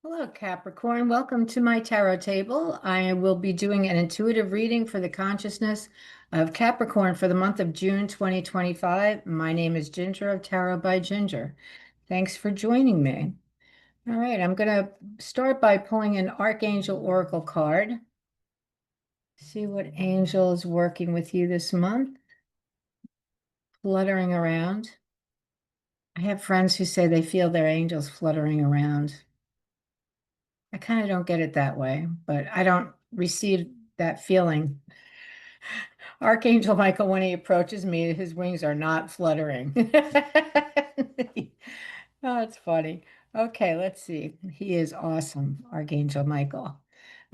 Hello, Capricorn. Welcome to my tarot table. I will be doing an intuitive reading for the consciousness of Capricorn for the month of June 2025. My name is Ginger of Tarot by Ginger. Thanks for joining me. All right, I'm going to start by pulling an Archangel Oracle card. See what angel is working with you this month, fluttering around. I have friends who say they feel their angels fluttering around. I kind of don't get it that way, but I don't receive that feeling. Archangel Michael, when he approaches me, his wings are not fluttering. Oh, it's funny. Okay, let's see. He is awesome, Archangel Michael.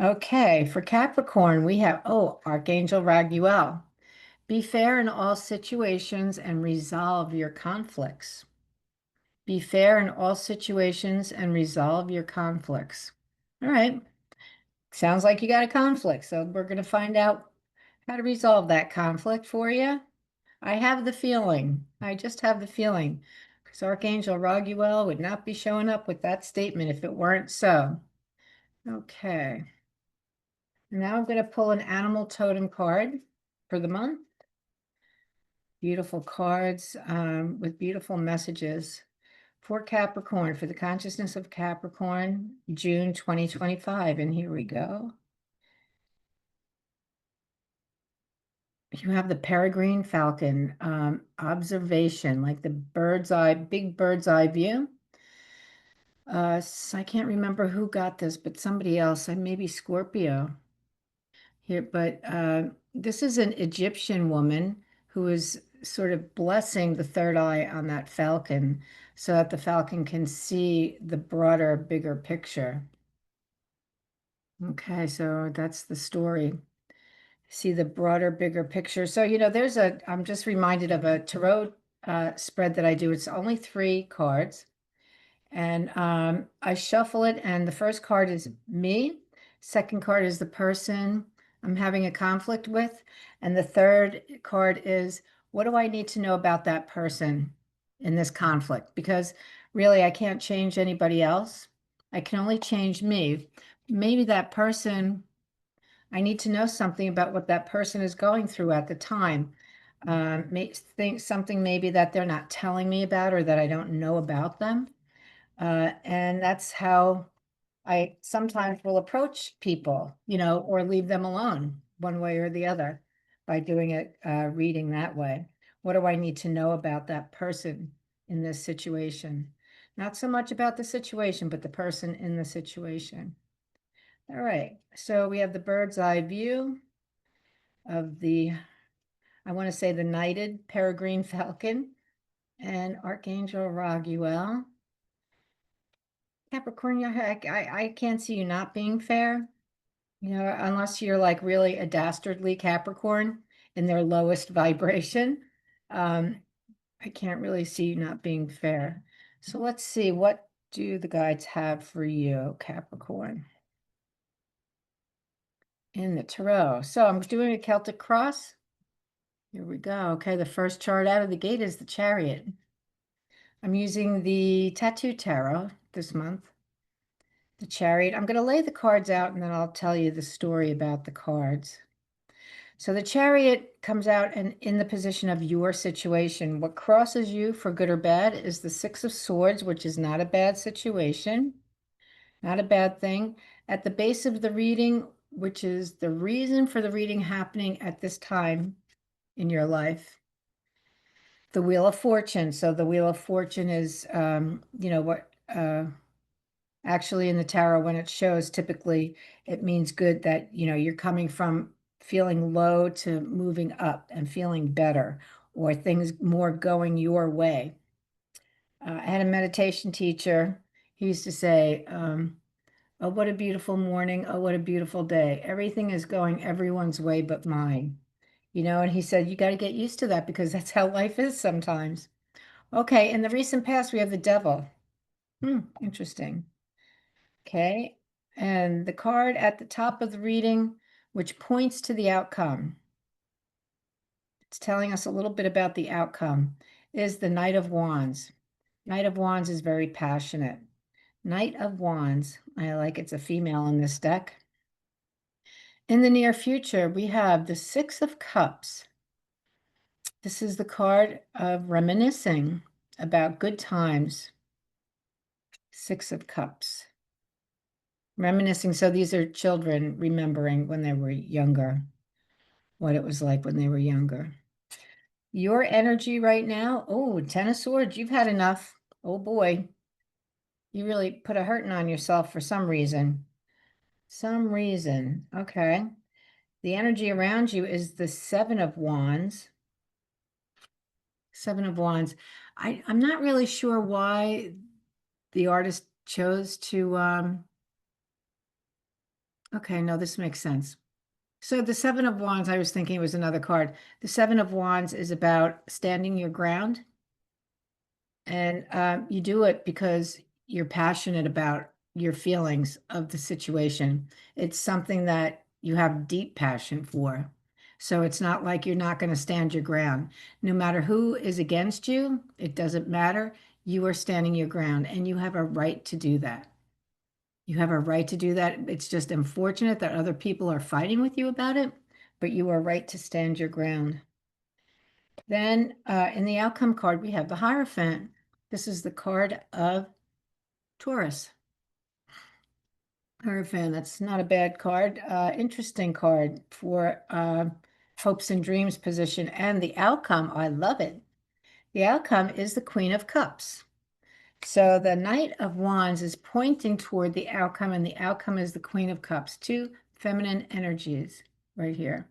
Okay, for Capricorn, we have, Archangel Raguel. Be fair in all situations and resolve your conflicts. Be fair in all situations and resolve your conflicts. All right. Sounds like you got a conflict. So we're going to find out how to resolve that conflict for you. I have the feeling. I just have the feeling. Because Archangel Raguel would not be showing up with that statement if it weren't so. Okay. Now I'm going to pull an animal totem card for the month. Beautiful cards with beautiful messages for Capricorn, for the consciousness of Capricorn, June 2025. And here we go. You have the peregrine falcon observation, like the bird's eye, big bird's eye view. So I can't remember who got this, but somebody else, maybe Scorpio here. But this is an Egyptian woman who is sort of blessing the third eye on that falcon so that the falcon can see the broader, bigger picture. Okay, so that's the story. See the broader, bigger picture. So, I'm just reminded of a tarot spread that I do. It's only 3 cards. And I shuffle it, and the first card is me. Second card is the person I'm having a conflict with. And the third card is, what do I need to know about that person in this conflict? Because really, I can't change anybody else. I can only change me. Maybe that person I need to know something about what that person is going through at the time. May think something maybe that they're not telling me about or that I don't know about them. And that's how I sometimes will approach people, or leave them alone one way or the other by doing it, reading that way. What do I need to know about that person in this situation? Not so much about the situation, but the person in the situation. All right, so we have the bird's eye view of I want to say the knighted peregrine falcon and Archangel Raguel. Capricorn, I can't see you not being fair, unless you're like really a dastardly Capricorn in their lowest vibration. Um, I can't really see you not being fair. So let's see, what do the guides have for you, Capricorn, in the tarot? So I'm doing a Celtic cross. Here we go. Okay, the first chart out of the gate is the Chariot. I'm using the Tattoo Tarot this month. The Chariot. I'm going to lay the cards out and then I'll tell you the story about the cards. So the Chariot comes out and in the position of your situation. What crosses you for good or bad is the Six of Swords, which is not a bad situation, not a bad thing. At the base of the reading, which is the reason for the reading happening at this time in your life, the Wheel of Fortune. So the Wheel of Fortune is, what actually in the tarot, when it shows, typically it means good, that, you're coming from feeling low to moving up and feeling better, or things more going your way. I had a meditation teacher. He used to say, oh, what a beautiful morning. Oh, what a beautiful day. Everything is going everyone's way but mine. And he said, you got to get used to that because that's how life is sometimes. Okay, in the recent past, we have the devil. Interesting. Okay, and the card at the top of the reading, which points to the outcome, it's telling us a little bit about the outcome, is the Knight of Wands. Knight of Wands is very passionate. Knight of Wands. I like it's a female in this deck. In the near future, we have the Six of Cups. This is the card of reminiscing about good times. Six of Cups. Reminiscing. So these are children remembering when they were younger, what it was like when they were younger. Your energy right now, oh, Ten of Swords, you've had enough. Oh boy, you really put a hurting on yourself for some reason. Some reason, okay. The energy around you is the Seven of Wands. Seven of Wands. I'm not really sure why the artist chose to, okay, no, this makes sense. So the Seven of Wands, I was thinking it was another card. The Seven of Wands is about standing your ground. And you do it because you're passionate about your feelings of the situation. It's something that you have deep passion for. So it's not like you're not going to stand your ground. No matter who is against you, it doesn't matter. You are standing your ground and you have a right to do that. You have a right to do that. It's just unfortunate that other people are fighting with you about it, but you are right to stand your ground. Then in the outcome card, we have the Hierophant. This is the card of Taurus. Hierophant, that's not a bad card. Interesting card for hopes and dreams position. And the outcome, I love it. The outcome is the Queen of Cups. So the Knight of Wands is pointing toward the outcome, and the outcome is the Queen of Cups. Two feminine energies right here.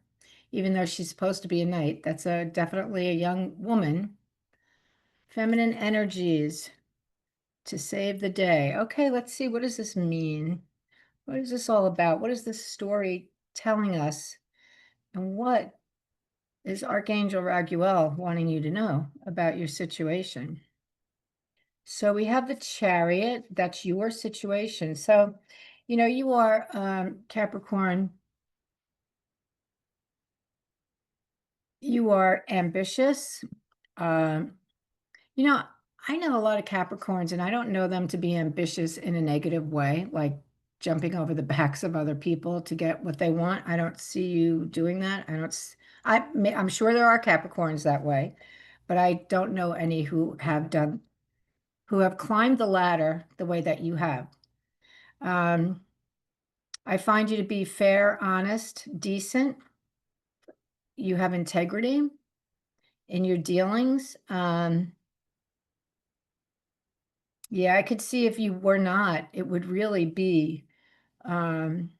Even though she's supposed to be a knight, that's definitely a young woman. Feminine energies to save the day. Okay, let's see. What does this mean? What is this all about? What is this story telling us? And what is Archangel Raguel wanting you to know about your situation? So we have the Chariot. That's your situation. So, you are Capricorn. You are ambitious. Um, You know, I know a lot of Capricorns, and I don't know them to be ambitious in a negative way, like jumping over the backs of other people to get what they want. I don't see you doing that. I'm sure there are Capricorns that way, but I don't know any who have climbed the ladder the way that you have. Um, I find you to be fair, honest, decent. You have integrity in your dealings. Yeah, I could see if you were not, it would really be, um,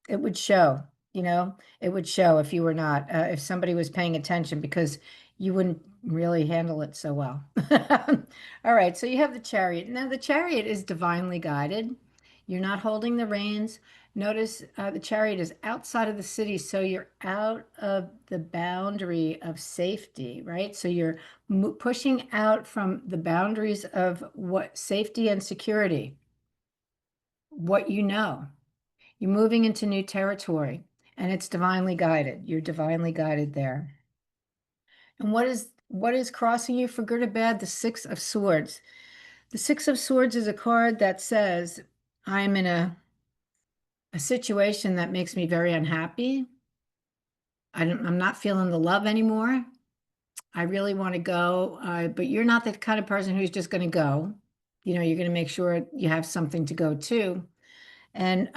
it would show, it would show if you were not, if somebody was paying attention because you wouldn't really handle it so well. All right, so you have the Chariot. Now, the Chariot is divinely guided. You're not holding the reins. Notice the Chariot is outside of the city, so you're out of the boundary of safety, right? So you're pushing out from the boundaries of what safety and security, what you know. You're moving into new territory, and it's divinely guided. You're divinely guided there. And what is crossing you for good or bad? The Six of Swords. The Six of Swords is a card that says, I'm in a situation that makes me very unhappy. I'm not feeling the love anymore. I really want to go, but you're not the kind of person who's just going to go. You're going to make sure you have something to go to. And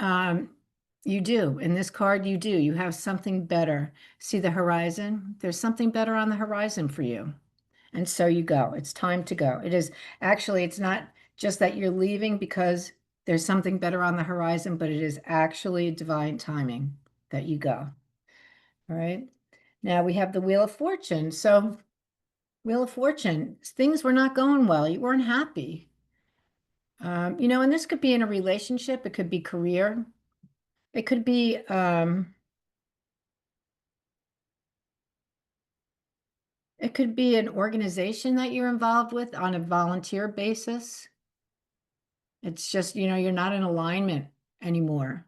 you do. In this card, you do. You have something better. See the horizon? There's something better on the horizon for you. And so you go. It's time to go. It's not just that you're leaving because there's something better on the horizon, but it is actually divine timing that you go. All right. Now we have the Wheel of Fortune. So, Wheel of Fortune, things were not going well. You weren't happy. And this could be in a relationship, it could be career, it could be an organization that you're involved with on a volunteer basis. It's just, you're not in alignment anymore.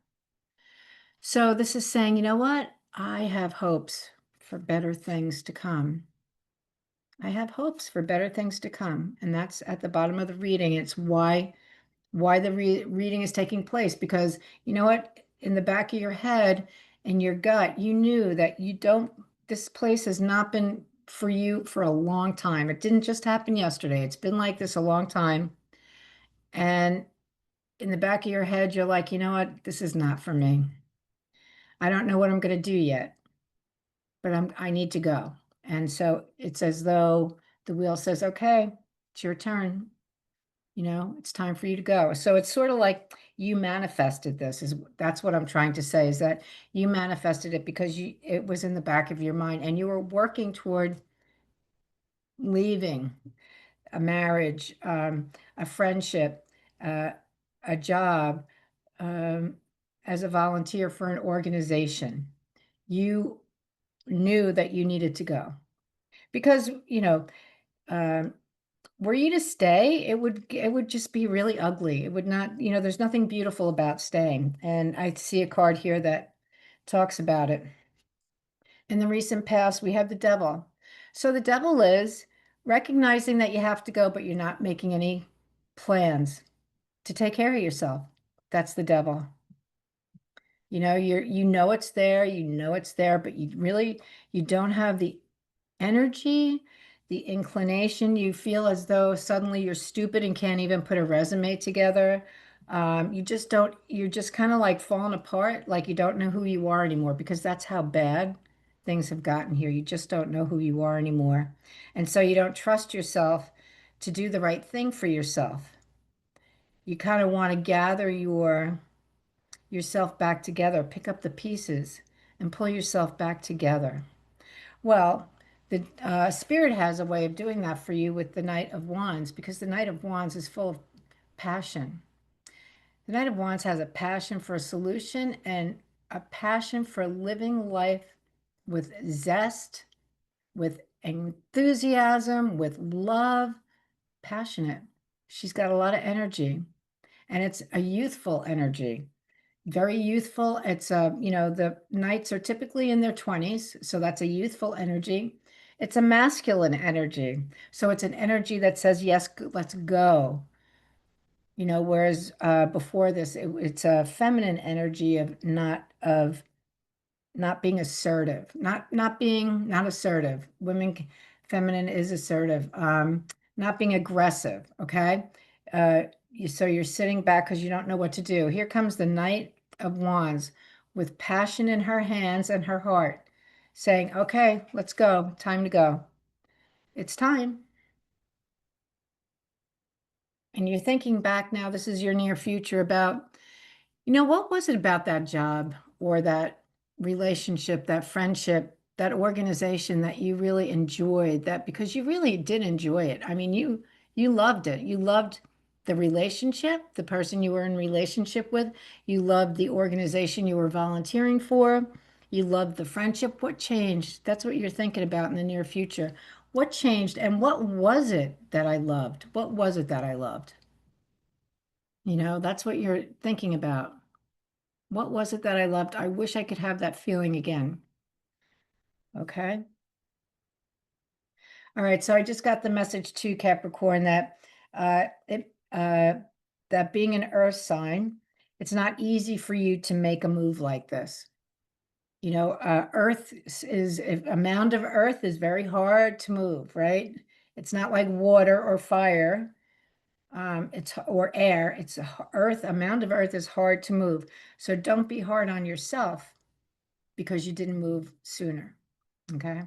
So this is saying, you know what? I have hopes for better things to come. I have hopes for better things to come. And that's at the bottom of the reading. It's why why the reading is taking place, because you know what? In the back of your head and your gut, you knew that you don't, this place has not been for you for a long time. It didn't just happen yesterday. It's been like this a long time. And in the back of your head, you're like, you know what? This is not for me. I don't know what I'm going to do yet, but I need to go. And so it's as though the wheel says, okay, it's your turn. It's time for you to go. So it's sort of like you manifested this, is that's what I'm trying to say, is that you manifested it because it was in the back of your mind and you were working toward leaving a marriage, a friendship, uh, a job, um, as a volunteer for an organization. You knew that you needed to go because, um, were you to stay, it would just be really ugly. It would not, there's nothing beautiful about staying. And I see a card here that talks about it. In the recent past, we have the devil. So the devil is recognizing that you have to go, but you're not making any plans to take care of yourself. That's the devil. You know it's there, but you don't have the energy, the inclination. You feel as though suddenly you're stupid and can't even put a resume together. You just don't, you're just kind of like falling apart, like you don't know who you are anymore, because that's how bad things have gotten here. You just don't know who you are anymore. And so you don't trust yourself to do the right thing for yourself. You kind of want to gather yourself back together, pick up the pieces and pull yourself back together. Well, the Spirit has a way of doing that for you with the Knight of Wands, because the Knight of Wands is full of passion. The Knight of Wands has a passion for a solution and a passion for living life with zest, with enthusiasm, with love, passionate. She's got a lot of energy, and it's a youthful energy. Very youthful. It's the knights are typically in their 20s, so that's a youthful energy. It's a masculine energy. So it's an energy that says, yes, let's go. Whereas before this, it's a feminine energy of not being assertive, not assertive. Feminine is assertive. Not being aggressive, okay? So you're sitting back because you don't know what to do. Here comes the Knight of Wands with passion in her hands and her heart, saying, okay, let's go. Time to go. It's time. And you're thinking back now, this is your near future, about, what was it about that job or that relationship, that friendship, that organization that you really enjoyed, that because you really did enjoy it. I mean, you loved it. You loved the relationship, the person you were in relationship with. You loved the organization you were volunteering for. You loved the friendship. What changed? That's what you're thinking about in the near future. What changed and what was it that I loved? What was it that I loved? That's what you're thinking about. What was it that I loved? I wish I could have that feeling again. Okay. All right. So I just got the message to Capricorn that that being an earth sign, it's not easy for you to make a move like this. Earth is a mound of earth is very hard to move, right? It's not like water or fire. It's or air. It's earth. A mound of earth is hard to move. So don't be hard on yourself because you didn't move sooner. Okay.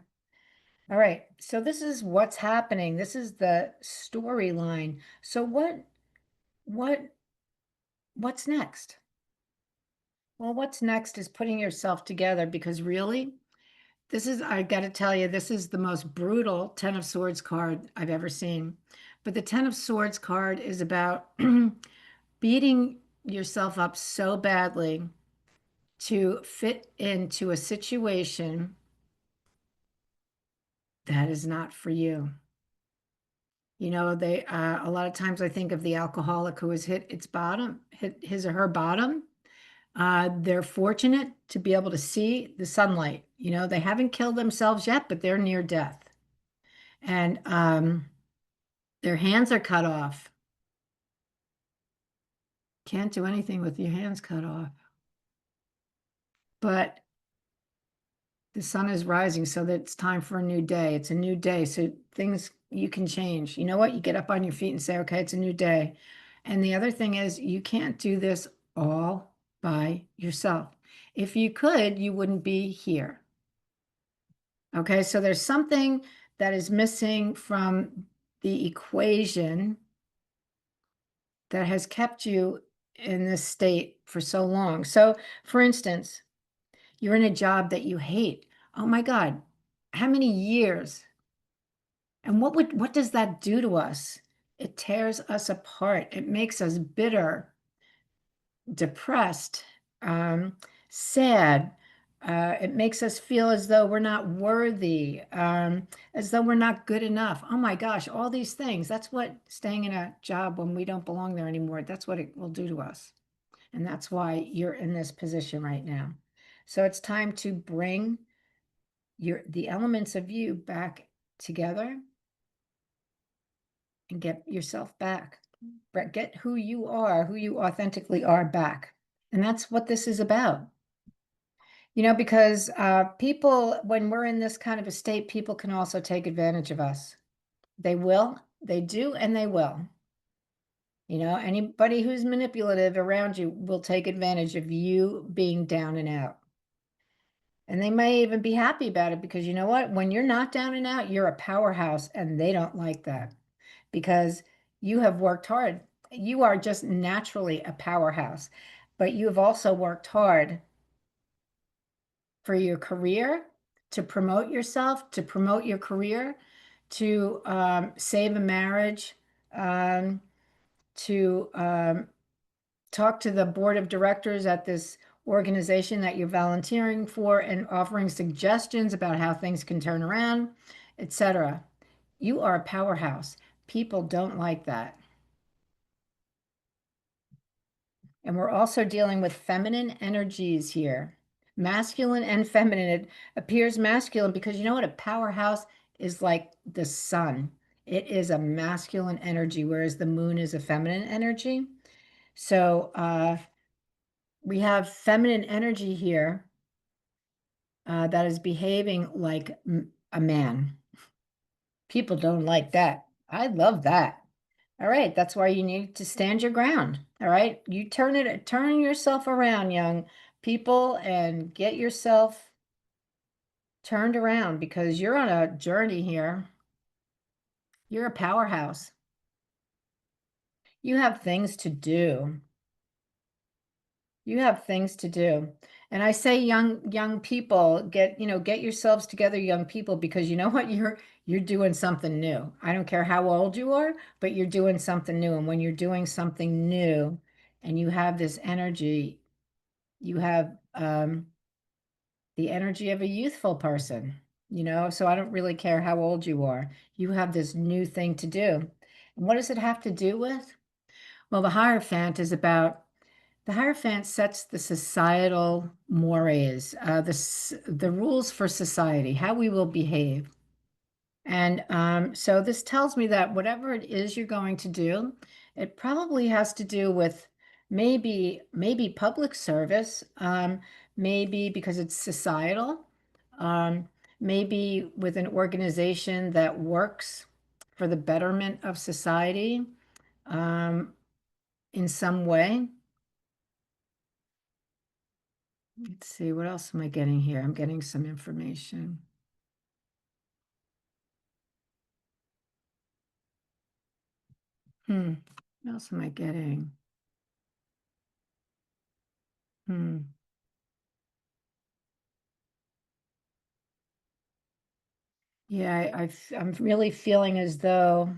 All right. So this is what's happening. This is the storyline. So what what's next? Well, what's next is putting yourself together, because really, I got to tell you, this is the most brutal Ten of Swords card I've ever seen. But the Ten of Swords card is about beating yourself up so badly to fit into a situation that is not for you. They a lot of times I think of the alcoholic who has hit his or her bottom. They're fortunate to be able to see the sunlight. They haven't killed themselves yet, but they're near death. And their hands are cut off. Can't do anything with your hands cut off. But the sun is rising, so that it's time for a new day. It's a new day, so things you can change. You know what? You get up on your feet and say, okay, it's a new day. And the other thing is, you can't do this all by yourself. If you could, you wouldn't be here. Okay, so there's something that is missing from the equation that has kept you in this state for so long. So, for instance, you're in a job that you hate. Oh my God, how many years? And what does that do to us? It tears us apart. It makes us bitter, depressed, sad. It makes us feel as though we're not worthy, as though we're not good enough. Oh my gosh, all these things. That's what staying in a job when we don't belong there anymore, that's what it will do to us. And that's why you're in this position right now. So it's time to bring the elements of you back together and get yourself back. Get who you are, who you authentically are back. And that's what this is about. You know, because people, when we're in this kind of a state, people can also take advantage of us. They will, they do, and they will. You know, anybody who's manipulative around you will take advantage of you being down and out. And they may even be happy about it because you know what? When you're not down and out, you're a powerhouse, and they don't like that because you have worked hard. You are just naturally a powerhouse, but you have also worked hard for your career, to promote yourself, to promote your career, to save a marriage, to talk to the board of directors at this organization that you're volunteering for and offering suggestions about how things can turn around, etc. You are a powerhouse. People don't like that. And we're also dealing with feminine energies here. Masculine and feminine. It appears masculine because you know what? A powerhouse is like the sun. It is a masculine energy, whereas the moon is a feminine energy. So we have feminine energy here that is behaving like a man. People don't like that. I love that. All right, that's why you need to stand your ground. All right, you turn yourself around, young people, and get yourself turned around because you're on a journey here. You're a powerhouse. You have things to do. You have things to do. And I say young people, get yourselves together, young people, because you know what? You're doing something new. I don't care how old you are, but you're doing something new. And when you're doing something new and you have this energy, you have the energy of a youthful person, you know? So I don't really care how old you are. You have this new thing to do. And what does it have to do with? Well, the Hierophant is about the Hierophant sets the societal mores, the rules for society, how we will behave. And so this tells me that whatever it is you're going to do, it probably has to do with maybe public service, maybe because it's societal, um, maybe with an organization that works for the betterment of society in some way. Let's see, what else am I getting here? I'm getting some information. What else am I getting? Yeah, I'm really feeling as though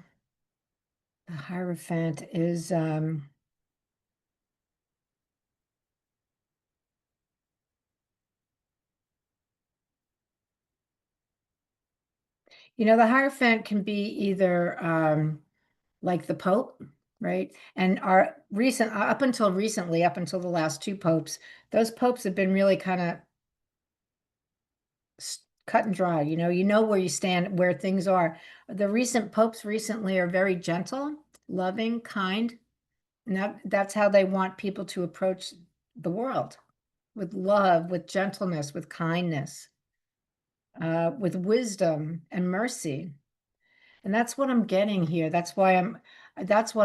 the Hierophant is, the Hierophant can be either like the Pope, right? And our recent, up until recently, up until the last two popes, those popes have been really kind of cut and dry. You know where you stand, where things are. The recent popes recently are very gentle, loving, kind, Now, that's how they want people to approach the world, with love, with gentleness, with kindness, with wisdom and mercy. And that's what I'm getting here. That's what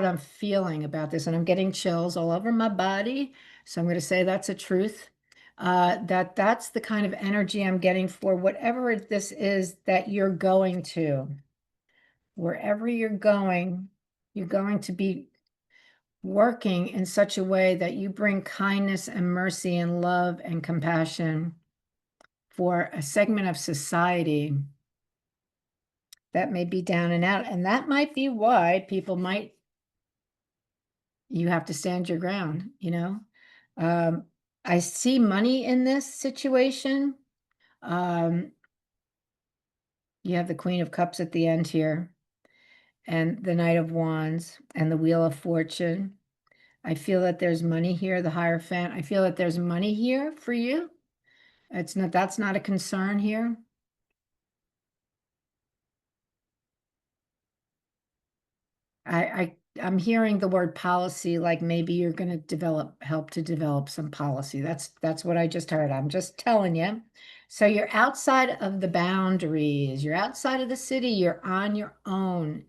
I'm feeling about this. And I'm getting chills all over my body. So I'm going to say that's a truth. That's the kind of energy I'm getting for whatever this is that you're going to. Wherever you're going to be working in such a way that you bring kindness and mercy and love and compassion for a segment of society that may be down and out. And that might be why you have to stand your ground, you know? Um, I see money in this situation. Um, you have the Queen of Cups at the end here, and the Knight of Wands, and the Wheel of Fortune. I feel that there's money here, the Hierophant. I feel that there's money here for you. That's not a concern here. I'm hearing the word policy, like maybe you're going to help to develop some policy. That's what I just heard. I'm just telling you. So you're outside of the boundaries. You're outside of the city. You're on your own.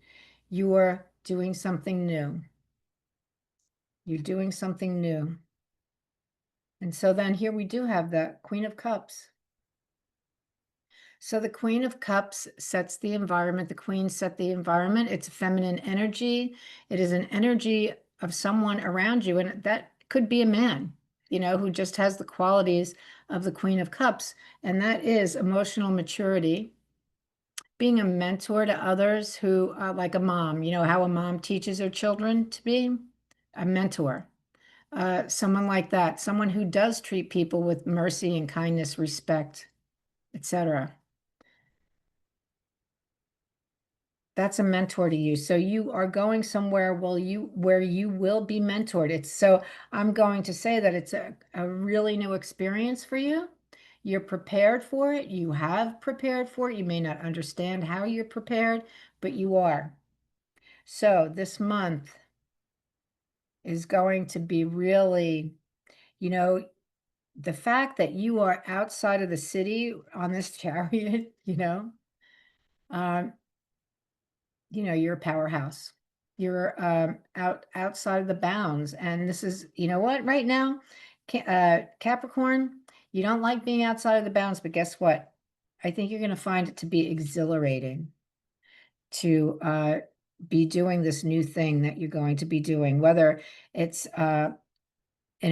You're doing something new. You're doing something new. And so then here we do have the Queen of Cups. So the Queen of Cups sets the environment. The Queen set the environment. It's a feminine energy. It is an energy of someone around you, and that could be a man, who just has the qualities of the Queen of Cups, and that is emotional maturity, being a mentor to others who, like a mom, how a mom teaches her children to be a mentor. Someone like that, someone who does treat people with mercy and kindness, respect, etc. That's a mentor to you. So you are going somewhere where you will be mentored. I'm going to say that it's a really new experience for you. You're prepared for it. You have prepared for it. You may not understand how you're prepared, but you are. So this month is going to be really, you know, the fact that you are outside of the city on this chariot, um, you're a powerhouse. You're outside of the bounds. And this is, you know what, right now, Capricorn, you don't like being outside of the bounds, but guess what? I think you're going to find it to be exhilarating to be doing this new thing that you're going to be doing, whether it's in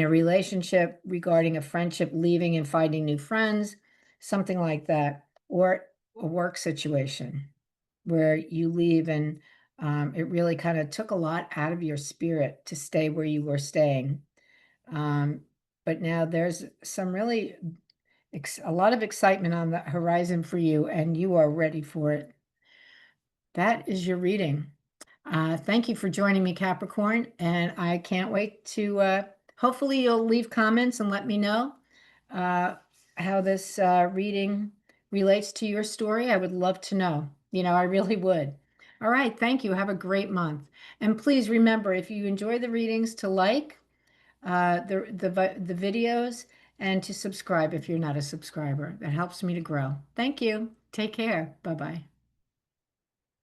a relationship regarding a friendship, leaving and finding new friends, something like that, or a work situation where you leave and it really kind of took a lot out of your spirit to stay where you were staying. But now there's some really a lot of excitement on the horizon for you, and you are ready for it. That is your reading. Thank you for joining me, Capricorn, and I can't wait to hopefully you'll leave comments and let me know uh, how this reading relates to your story. I would love to know. I really would. All right, thank you. Have a great month. And please remember, if you enjoy the readings, to like the videos and to subscribe if you're not a subscriber. That helps me to grow. Thank you. Take care. Bye-bye.